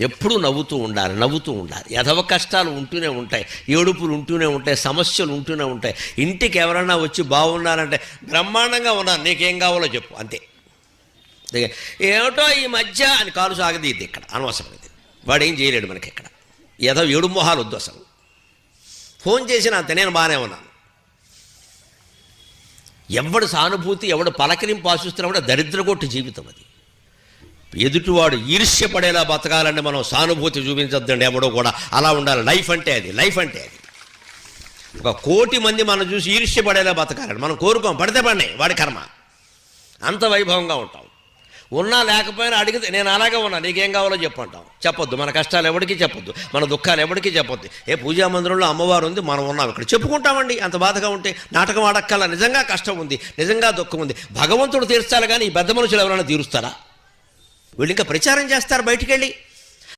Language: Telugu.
ఎప్పుడూ నవ్వుతూ ఉండాలి, నవ్వుతూ ఉండాలి. ఎదవ కష్టాలు ఉంటూనే ఉంటాయి, ఏడుపులు ఉంటూనే ఉంటాయి, సమస్యలు ఉంటూనే ఉంటాయి. ఇంటికి ఎవరైనా వచ్చి బాగున్నారంటే బ్రహ్మాండంగా ఉన్నారు, నీకేం కావాలో చెప్పు, అంతే. ఏమిటో ఈ మధ్య అని కాలు సాగదీద్ది ఇక్కడ, అనవసరం ఇది. వాడు ఏం చేయలేడు మనకి ఇక్కడ. ఏదో ఏడు మొహాలు వద్దు అసలు. ఫోన్ చేసిన అంతే, నేను బాగానే ఉన్నాను. ఎవడు సానుభూతి, ఎవడు పలకరింపు ఆశిస్తున్నా దరిద్రగొట్టు జీవితం అది. ఎదుటివాడు ఈర్ష్యపడేలా బతకాలంటే మనం సానుభూతి చూపించొద్దండి ఎవడో కూడా. అలా ఉండాలి. లైఫ్ అంటే అది, లైఫ్ అంటే అది. 1,000,000 మంది మనం చూసి ఈర్ష్యపడేలా బతకాలండి. మనం కోరుకోం, పడితే పడినాయి, వాడి కర్మ. అంత వైభవంగా ఉంటాం. ఉన్నా లేకపోయినా అడిగితే నేను అలాగే ఉన్నా, నీకేం కావాలో చెప్పంటాం. చెప్పొద్దు, మన కష్టాలు ఎవరికి చెప్పొద్దు, మన దుఃఖాలు ఎవరికి చెప్పొద్దు. పూజా మందిరంలో అమ్మవారు ఉంది, మనం ఉన్నాం ఇక్కడ, చెప్పుకుంటామండి. అంత బాధగా ఉంటే నాటకం ఆడక్కల. నిజంగా కష్టం ఉంది, నిజంగా దుఃఖం ఉంది, భగవంతుడు తీర్చాలి కానీ ఈ పెద్ద మనుషులు ఎవరైనా తీరుస్తారా? వీళ్ళు ఇంకా ప్రచారం చేస్తారు బయటికి వెళ్ళి.